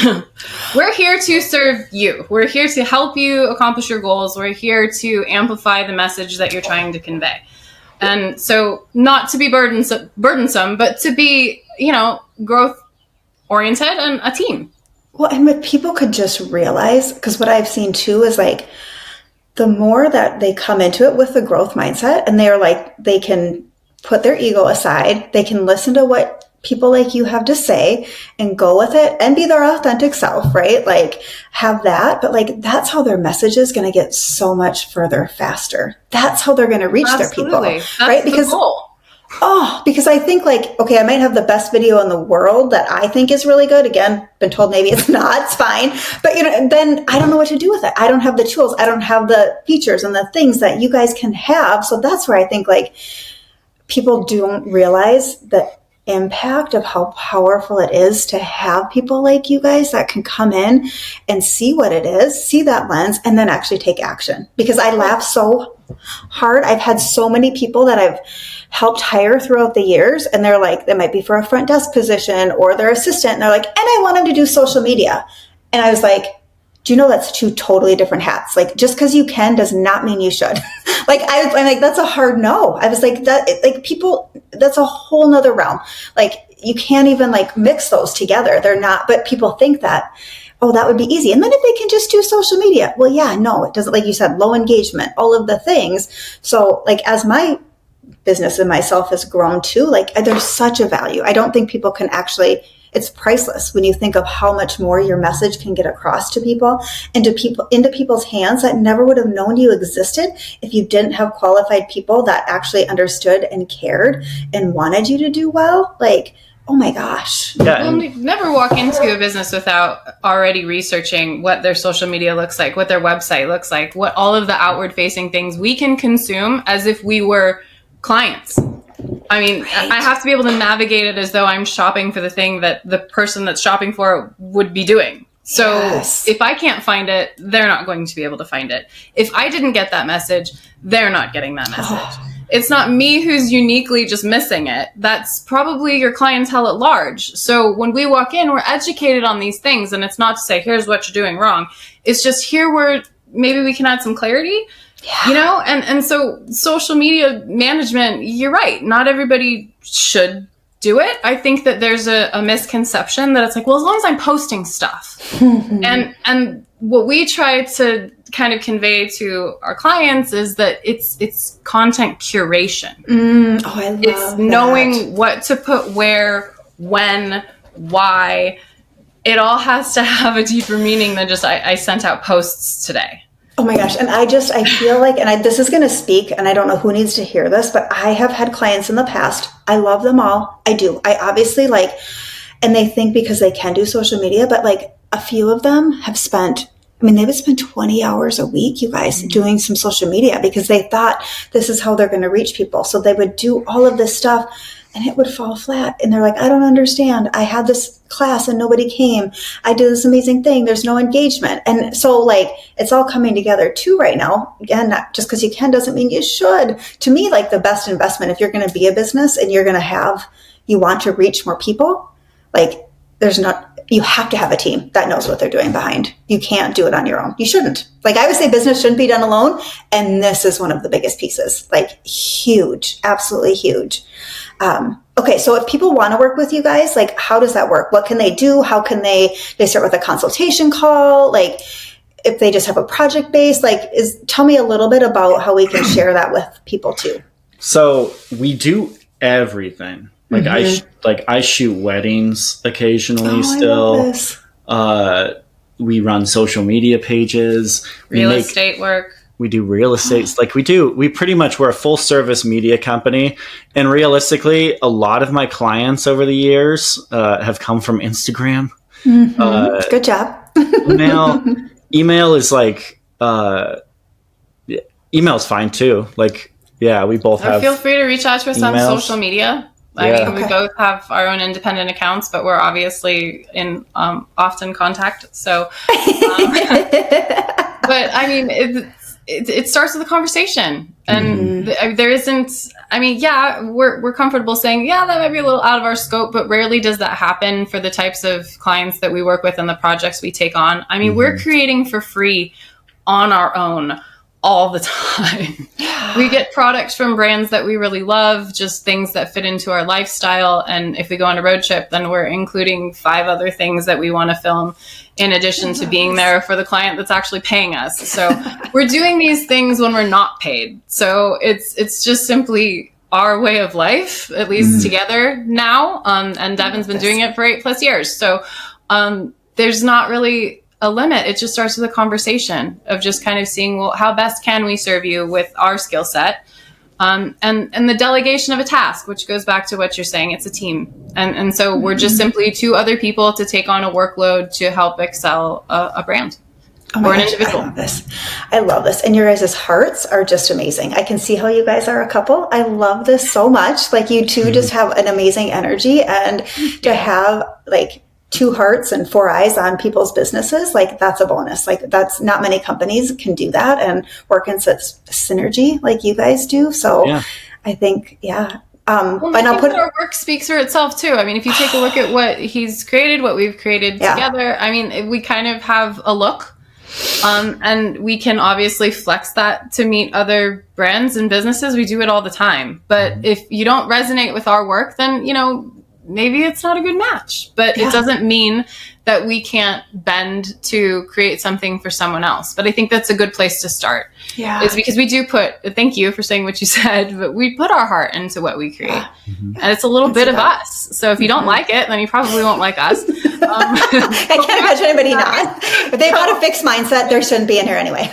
We're here to serve you. We're here to help you accomplish your goals. We're here to amplify the message that you're trying to convey. And so not to be burdensome, but to be, growth oriented and a team. Well, and what people could just realize, because what I've seen too is the more that they come into it with the growth mindset and they can put their ego aside, they can listen to what people like you have to say and go with it and be their authentic self, right? Have that, but that's how their message is going to get so much further faster. That's how they're going to reach their people, That's right? Because the goal. Because I think okay, I might have the best video in the world that I think is really good. Again, been told maybe it's not, it's fine. But then I don't know what to do with it. I don't have the tools. I don't have the features and the things that you guys can have. So that's where I think people don't realize the impact of how powerful it is to have people like you guys that can come in and see what it is, see that lens, and then actually take action. Because I laugh so hard. I've had so many people that I've helped hire throughout the years, and they're they might be for a front desk position or their assistant, and they're and I want them to do social media. And I was do you know that's two totally different hats? Just because you can does not mean you should. I'm that's a hard no. I was that, people, that's a whole nother realm. You can't even mix those together. They're not, but people think that, that would be easy. And then if they can just do social media, well, yeah, no, it doesn't, like you said, low engagement, all of the things. So as my business and myself has grown too, there's such a value. I don't think people can actually, it's priceless when you think of how much more your message can get across to people and into people's hands that never would have known you existed if you didn't have qualified people that actually understood and cared and wanted you to do well. Oh my gosh. Yeah. Well, never walk into a business without already researching what their social media looks like, what their website looks like, what all of the outward facing things we can consume as if we were clients. I mean, right. I have to be able to navigate it as though I'm shopping for the thing that the person that's shopping for it would be doing. So yes. If I can't find it, they're not going to be able to find it. If I didn't get that message, they're not getting that message. It's not me who's uniquely just missing it. That's probably your clientele at large. So when we walk in, we're educated on these things. And it's not to say, here's what you're doing wrong. It's just here where maybe we can add some clarity. Yeah. And so social media management, you're right. Not everybody should do it. I think that there's a misconception that it's well, as long as I'm posting stuff. And what we try to kind of convey to our clients is that it's content curation. I love it's knowing what to put where, when, why. It all has to have a deeper meaning than just I sent out posts today. Oh my gosh. And I feel this is going to speak, and I don't know who needs to hear this, but I have had clients in the past. I love them all. I do. I obviously and they think because they can do social media, but a few of them have spent, they would spend 20 hours a week, you guys, doing some social media because they thought this is how they're going to reach people. So they would do all of this stuff and it would fall flat. And they're I don't understand. I had this class and nobody came. I did this amazing thing. There's no engagement. And so it's all coming together too right now. Again, not just because you can doesn't mean you should. To me, the best investment, if you're going to be a business and you're going to you want to reach more people, you have to have a team that knows what they're doing behind. You can't do it on your own. You shouldn't. I would say business shouldn't be done alone. And this is one of the biggest pieces, huge, absolutely huge. Okay. So if people want to work with you guys, how does that work? What can they do? How can they start with a consultation call? If they just have a project base, tell me a little bit about how we can share that with people too. So we do everything. I shoot weddings occasionally still. We run social media pages. Real estate work. We do real estate. We're a full service media company. And realistically, a lot of my clients over the years have come from Instagram. Good job. email is like, email's fine too. Like, yeah, we both have. Feel free to reach out to us on social media. I mean, we both have our own independent accounts, but we're obviously in often contact. So, but I mean, it starts with a conversation, and there isn't. I mean, yeah, we're comfortable saying, yeah, that might be a little out of our scope, but rarely does that happen for the types of clients that we work with and the projects we take on. I mean, we're creating for free on our own all the time. We get products from brands that we really love, just things that fit into our lifestyle. And if we go on a road trip, then we're including 5 other things that we want to film in addition to being there for the client that's actually paying us. So we're doing these things when we're not paid. So it's just simply our way of life, at least together now. And Devin's been doing it for 8+ years. So there's not really a limit. It just starts with a conversation of just kind of seeing, well, how best can we serve you with our skill set? And the delegation of a task, which goes back to what you're saying, it's a team. And so we're just simply 2 other people to take on a workload to help excel a brand or an individual. I love this. And your guys' hearts are just amazing. I can see how you guys are a couple. I love this so much. Like, you two just have an amazing energy, and to have like 2 hearts and 4 eyes on people's businesses, like, that's a bonus. Like, that's not many companies can do that and work in such synergy like you guys do. So I think, well, our work speaks for itself too. I mean, if you take a look at what he's created, what we've created together, I mean, we kind of have a look, and we can obviously flex that to meet other brands and businesses. We do it all the time. But if you don't resonate with our work, then, maybe it's not a good match, but it doesn't mean that we can't bend to create something for someone else. But I think that's a good place to start. Is because we do thank you for saying what you said, but we put our heart into what we create. And it's a little bit of us. So if you don't like it, then you probably won't like us. I can't imagine anybody not. If they've got a fixed mindset, they shouldn't be in here anyway.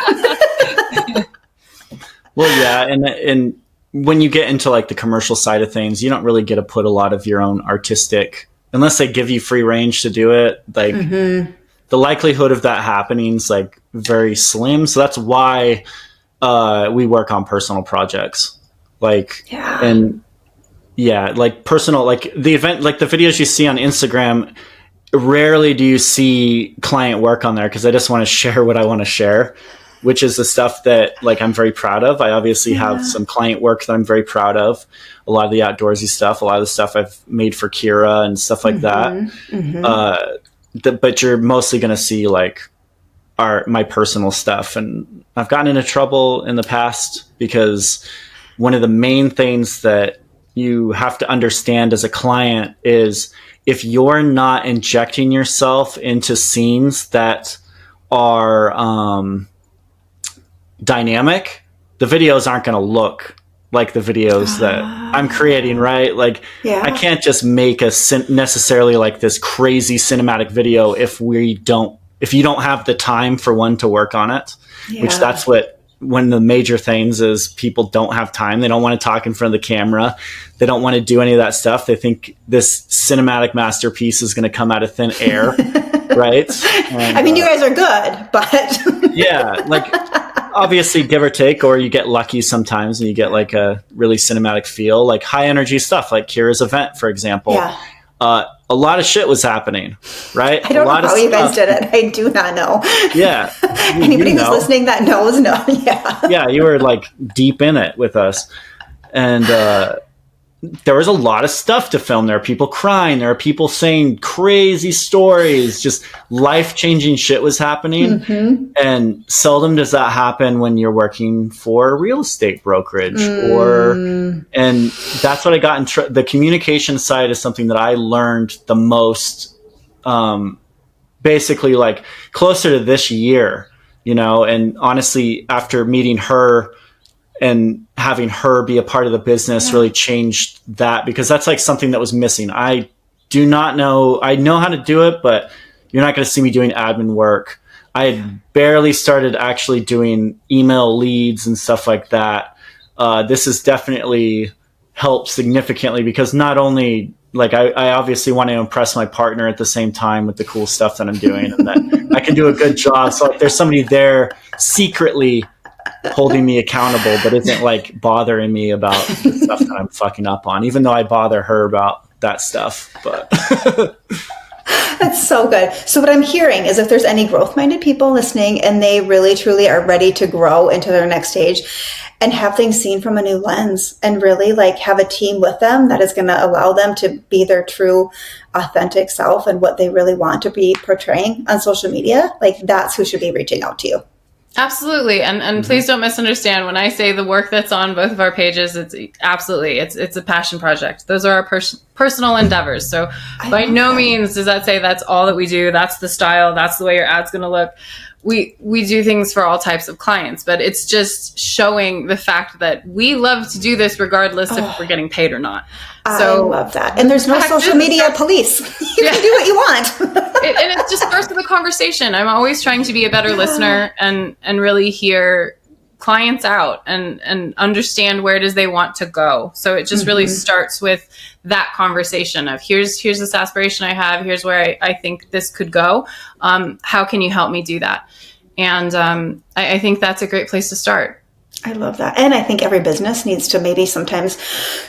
Well, yeah. And when you get into like the commercial side of things, you don't really get to put a lot of your own artistic, unless they give you free range to do it. Like the likelihood of that happening is like very slim. So that's why we work on personal projects. Like, like personal, like the event, like the videos you see on Instagram, rarely do you see client work on there, because I just want to share what I want to share, which is the stuff that like I'm very proud of. I obviously have some client work that I'm very proud of. A lot of the outdoorsy stuff, a lot of the stuff I've made for Kira and stuff like that. But you're mostly going to see like my personal stuff. And I've gotten into trouble in the past because one of the main things that you have to understand as a client is, if you're not injecting yourself into scenes that are, dynamic, the videos aren't going to look like the videos that I'm creating, right? Like, I can't just make necessarily like this crazy cinematic video if you don't have the time for one to work on it, which that's one of the major things is people don't have time. They don't want to talk in front of the camera. They don't want to do any of that stuff. They think this cinematic masterpiece is going to come out of thin air, right? And, I mean, you guys are good, but like obviously give or take, or you get lucky sometimes and you get like a really cinematic feel, like high energy stuff, like Kira's event, for example. A lot of shit was happening, right? I don't know how you guys did it. I do not know. Anybody who's listening that knows, you were like deep in it with us. And there was a lot of stuff to film. There are people crying. There are people saying crazy stories. Just life-changing shit was happening. And seldom does that happen when you're working for a real estate brokerage. And that's what I got in the communication side is something that I learned the most, basically like closer to this year, and honestly, after meeting her and having her be a part of the business really changed that, because that's like something that was missing. I know how to do it, but you're not going to see me doing admin work. I had barely started actually doing email leads and stuff like that. This has definitely helped significantly, because not only like I obviously want to impress my partner at the same time with the cool stuff that I'm doing, and that I can do a good job. So like, there's somebody there secretly holding me accountable, but isn't like bothering me about the stuff that I'm fucking up on, even though I bother her about that stuff. But That's so good. So what I'm hearing is if there's any growth-minded people listening and they really truly are ready to grow into their next stage and have things seen from a new lens and really like have a team with them that is going to allow them to be their true authentic self and what they really want to be portraying on social media, like that's who should be reaching out to you. Absolutely. And please don't misunderstand when I say the work that's on both of our pages, it's absolutely, it's a passion project. Those are our personal endeavors. So by no means does that say that's all that we do. That's the style. That's the way your ad's going to look. We do things for all types of clients, but it's just showing the fact that we love to do this regardless if we're getting paid or not. So I love that. And there's no social media police. You can do what you want. And it just starts with a conversation. I'm always trying to be a better listener and really hear clients out and understand where it is they want to go. So it just really starts with that conversation of here's this aspiration I have. Here's where I think this could go. How can you help me do that? And I think that's a great place to start. I love that. And I think every business needs to maybe sometimes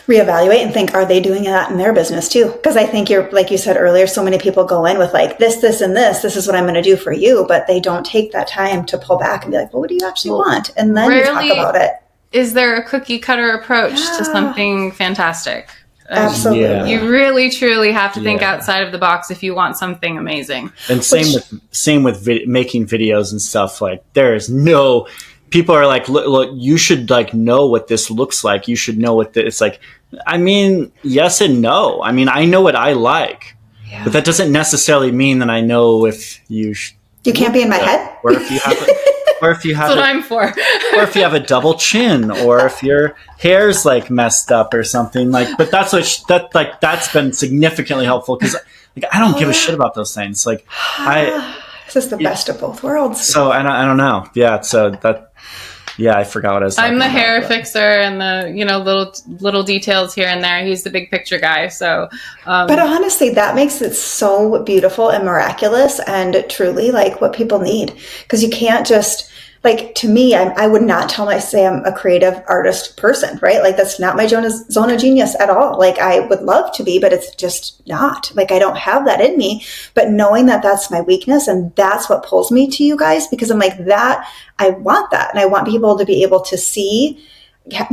reevaluate and think, are they doing that in their business too? Because I think like you said earlier, so many people go in with like this, and this is what I'm going to do for you, but they don't take that time to pull back and be like, well, what do you actually want? And then you talk about it. Is there a cookie cutter approach to something fantastic? Absolutely. Yeah. You really, truly have to think outside of the box if you want something amazing. And same with making videos and stuff. Like there is no... People are like, look, you should like know what this looks like. You should know what it's like. I mean, yes and no. I mean, I know what I like, but that doesn't necessarily mean that I know if you. You can't be in my head. Or if you have, That's what I'm for. Or if you have a double chin, or if your hair's like messed up or something like. But that's that's been significantly helpful because like I don't give a shit about those things. Like This is the best of both worlds. So I don't know. Yeah. So that. Yeah, I forgot what I was talking about. I'm the hair fixer and the little details here and there. He's the big picture guy. So, but honestly, that makes it so beautiful and miraculous and truly like what people need. Because you can't just like, to me, I would not say I'm a creative artist person, right? Like that's not my zone of genius at all. Like I would love to be, but it's just not. Like I don't have that in me. But knowing that that's my weakness and that's what pulls me to you guys, because I'm like that, I want that. And I want people to be able to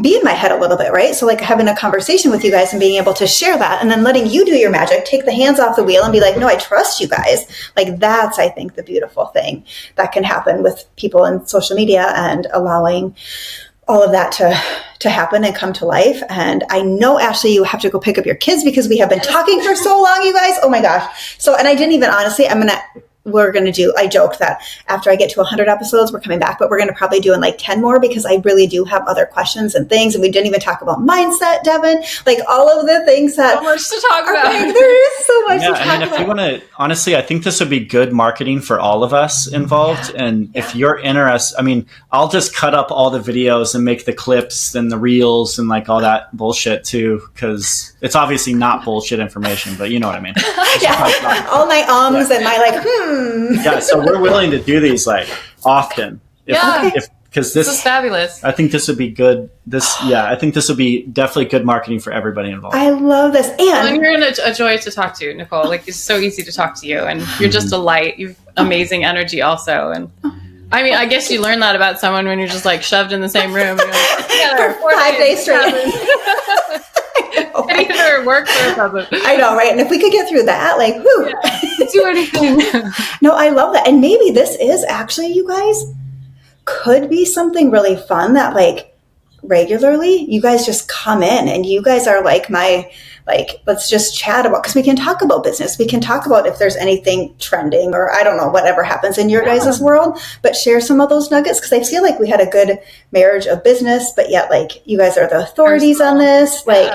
be in my head a little bit, right? So like having a conversation with you guys and being able to share that and then letting you do your magic, take the hands off the wheel and be like, no, I trust you guys. Like that's, I think, the beautiful thing that can happen with people in social media and allowing all of that to happen and come to life. And I know, Ashley, you have to go pick up your kids because we have been talking for so long, you guys. Oh my gosh. So, and I didn't even, honestly, I joked that after I get to 100 episodes, we're coming back, but we're going to probably do in like 10 more because I really do have other questions and things. And we didn't even talk about mindset, Devin, like all of the things that so much to talk about. There is so much to talk about. If you want to, honestly, I think this would be good marketing for all of us involved. Yeah. And if you're interested, I mean, I'll just cut up all the videos and make the clips and the reels and like all that bullshit too, because it's obviously not bullshit information, but you know what I mean. All my and my like, Yeah, so we're willing to do these like often. Because this is fabulous. I think this would be good. I think this would be definitely good marketing for everybody involved. I love this. And you're a joy to talk to, Nicole. Like it's so easy to talk to you, and you're just a light. You've amazing energy, also, and. I mean, I guess you learn that about someone when you're just like shoved in the same room. You're like, together for 5 days straight. It either works or it doesn't. I know, right? And if we could get through that, like, whoo. Yeah, do anything. No, I love that. And maybe this is actually, you guys, could be something really fun that like regularly you guys just come in and you guys are like let's just chat about, because we can talk about business. We can talk about if there's anything trending or I don't know, whatever happens in your guys' world, but share some of those nuggets. Because I feel like we had a good marriage of business, but yet like you guys are the authorities on this, like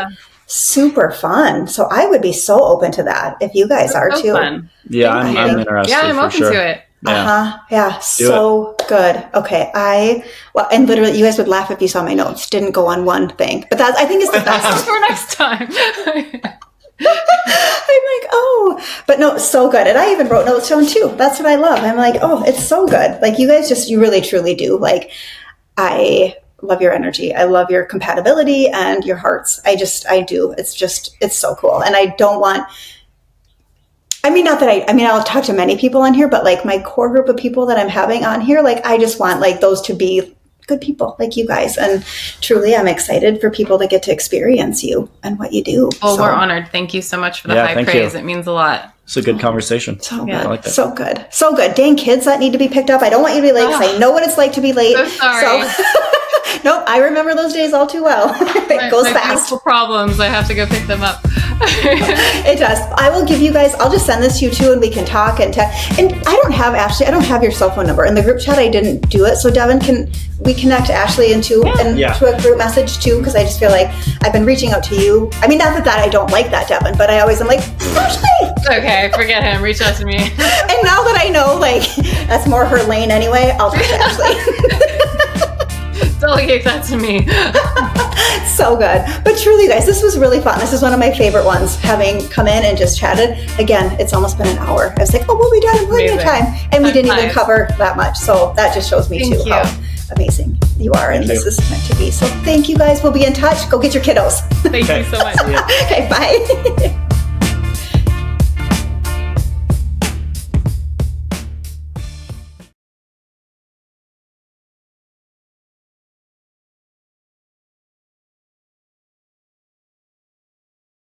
super fun. So I would be so open to that if you guys are too. Fun. Yeah, I'm interested. Yeah, I'm open to it. Yeah. Yeah. So good. Okay. And literally you guys would laugh if you saw my notes. Didn't go on one thing, but I think it's the best. For next time. like, oh, but no, so good. And I even wrote notes down too. That's what I love. I'm like, oh, it's so good. Like you guys you really truly do. Like I love your energy. I love your compatibility and your hearts. I do. It's so cool. And I don't want, I'll talk to many people on here, but like my core group of people that I'm having on here, like I just want like those to be good people like you guys. And truly, I'm excited for people to get to experience you and what you do. Well, we're honored. Thank you so much for the high praise. It means a lot. It's a good conversation. So good. I like that. So good. So good. Dang kids that need to be picked up. I don't want you to be late because I know what it's like to be late. So sorry. Nope, I remember those days all too well. It goes fast. Problems. I have to go pick them up. It does. I will give you guys, I'll just send this to you too and we can talk and I don't have your cell phone number. In the group chat, I didn't do it. So Devin, can we connect Ashley to a group message too? Because I just feel like I've been reaching out to you. I mean, not that I don't like that, Devin, but I always am like, Ashley. Okay, forget him. Reach out to me. And now that I know, like, that's more her lane anyway, I'll talk to Ashley. Delegate that to me. So good. But truly, guys, this was really fun. This is one of my favorite ones, having come in and just chatted. Again, it's almost been an hour. I was like, oh, we'll be done in plenty of time. And we didn't even cover that much. So that just shows me, how amazing you are. And this is meant to be. So thank you, guys. We'll be in touch. Go get your kiddos. Thank you so much. Okay, bye.